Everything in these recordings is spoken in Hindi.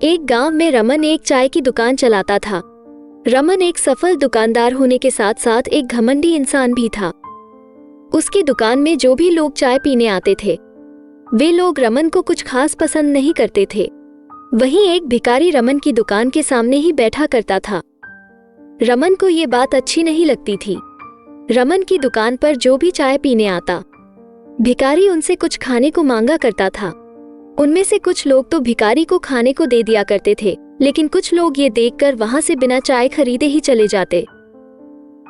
एक गांव में रमन एक चाय की दुकान चलाता था। रमन एक सफल दुकानदार होने के साथ साथ एक घमंडी इंसान भी था। उसकी दुकान में जो भी लोग चाय पीने आते थे, वे लोग रमन को कुछ खास पसंद नहीं करते थे। वहीं एक भिखारी रमन की दुकान के सामने ही बैठा करता था। रमन को ये बात अच्छी नहीं लगती थी। रमन की दुकान पर जो भी चाय पीने आता, भिखारी उनसे कुछ खाने को मांगा करता था। उनमें से कुछ लोग तो भिखारी को खाने को दे दिया करते थे, लेकिन कुछ लोग ये देखकर वहां से बिना चाय खरीदे ही चले जाते।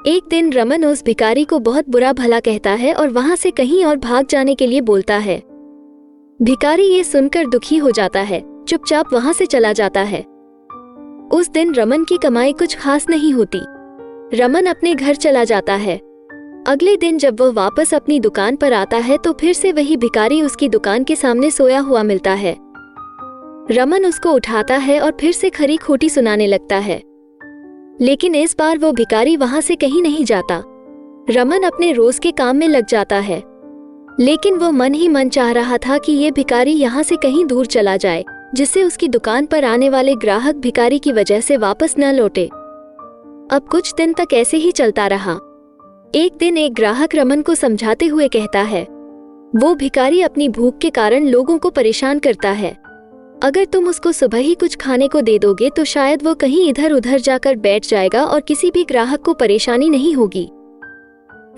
एक दिन रमन उस भिखारी को बहुत बुरा भला कहता है और वहां से कहीं और भाग जाने के लिए बोलता है। भिखारी ये सुनकर दुखी हो जाता है, चुपचाप वहां से चला जाता है। उस दिन रमन की कमाई कुछ खास नहीं होती। रमन अपने घर चला जाता है। अगले दिन जब वह वापस अपनी दुकान पर आता है तो फिर से वही भिखारी उसकी दुकान के सामने सोया हुआ मिलता है। रमन उसको उठाता है और फिर से खरी खोटी सुनाने लगता है, लेकिन इस बार वो भिखारी वहां से कहीं नहीं जाता। रमन अपने रोज के काम में लग जाता है, लेकिन वो मन ही मन चाह रहा था कि ये भिखारी यहाँ से कहीं दूर चला जाए, जिससे उसकी दुकान पर आने वाले ग्राहक भिखारी की वजह से वापस न लौटे। अब कुछ दिन तक ऐसे ही चलता रहा। एक दिन एक ग्राहक रमन को समझाते हुए कहता है, वो भिखारी अपनी भूख के कारण लोगों को परेशान करता है। अगर तुम उसको सुबह ही कुछ खाने को दे दोगे तो शायद वो कहीं इधर उधर जाकर बैठ जाएगा और किसी भी ग्राहक को परेशानी नहीं होगी।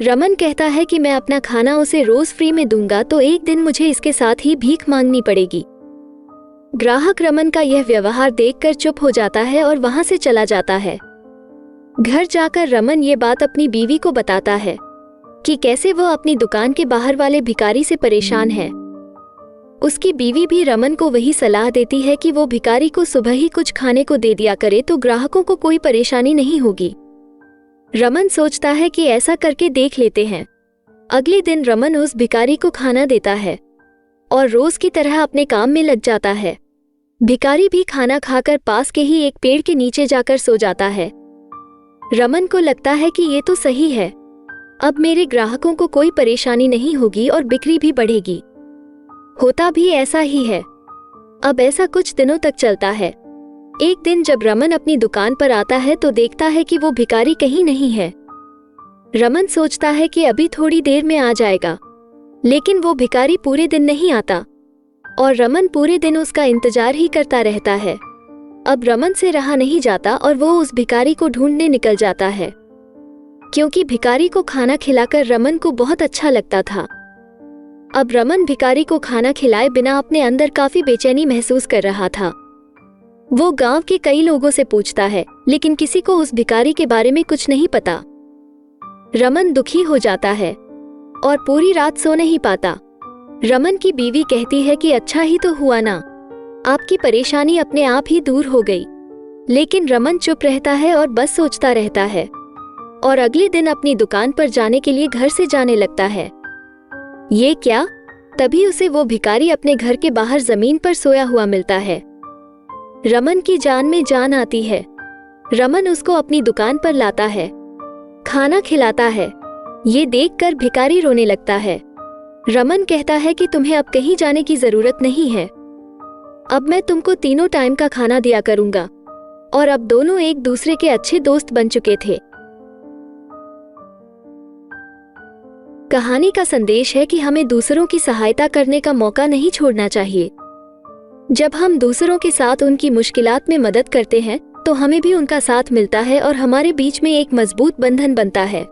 रमन कहता है कि मैं अपना खाना उसे रोज फ्री में दूंगा, तो एक दिन मुझे इसके साथ ही भीख मांगनी पड़ेगी। ग्राहक रमन का यह व्यवहार देखकर चुप हो जाता है और वहां से चला जाता है। घर जाकर रमन ये बात अपनी बीवी को बताता है कि कैसे वो अपनी दुकान के बाहर वाले भिखारी से परेशान है। उसकी बीवी भी रमन को वही सलाह देती है कि वो भिखारी को सुबह ही कुछ खाने को दे दिया करे तो ग्राहकों को कोई परेशानी नहीं होगी। रमन सोचता है कि ऐसा करके देख लेते हैं। अगले दिन रमन उस भिखारी को खाना देता है और रोज की तरह अपने काम में लग जाता है। भिखारी भी खाना खाकर पास के ही एक पेड़ के नीचे जाकर सो जाता है। रमन को लगता है कि ये तो सही है, अब मेरे ग्राहकों को कोई परेशानी नहीं होगी और बिक्री भी बढ़ेगी। होता भी ऐसा ही है। अब ऐसा कुछ दिनों तक चलता है। एक दिन जब रमन अपनी दुकान पर आता है तो देखता है कि वो भिखारी कहीं नहीं है। रमन सोचता है कि अभी थोड़ी देर में आ जाएगा, लेकिन वो भिखारी पूरे दिन नहीं आता और रमन पूरे दिन उसका इंतजार ही करता रहता है। अब रमन से रहा नहीं जाता और वो उस भिखारी को ढूंढने निकल जाता है, क्योंकि भिखारी को खाना खिलाकर रमन को बहुत अच्छा लगता था। अब रमन भिखारी को खाना खिलाए बिना अपने अंदर काफी बेचैनी महसूस कर रहा था। वो गांव के कई लोगों से पूछता है, लेकिन किसी को उस भिखारी के बारे में कुछ नहीं पता। रमन दुखी हो जाता है और पूरी रात सो नहीं पाता। रमन की बीवी कहती है कि अच्छा ही तो हुआ ना, आपकी परेशानी अपने आप ही दूर हो गई। लेकिन रमन चुप रहता है और बस सोचता रहता है और अगले दिन अपनी दुकान पर जाने के लिए घर से जाने लगता है। ये क्या? तभी उसे वो भिखारी अपने घर के बाहर जमीन पर सोया हुआ मिलता है। रमन की जान में जान आती है। रमन उसको अपनी दुकान पर लाता है, खाना खिलाता है। ये देखकर भिखारी रोने लगता है। रमन कहता है कि तुम्हें अब कहीं जाने की जरूरत नहीं है, अब मैं तुमको तीनों टाइम का खाना दिया करूंगा। और अब दोनों एक दूसरे के अच्छे दोस्त बन चुके थे। कहानी का संदेश है कि हमें दूसरों की सहायता करने का मौका नहीं छोड़ना चाहिए। जब हम दूसरों के साथ उनकी मुश्किलात में मदद करते हैं तो हमें भी उनका साथ मिलता है और हमारे बीच में एक मजबूत बंधन बनता है।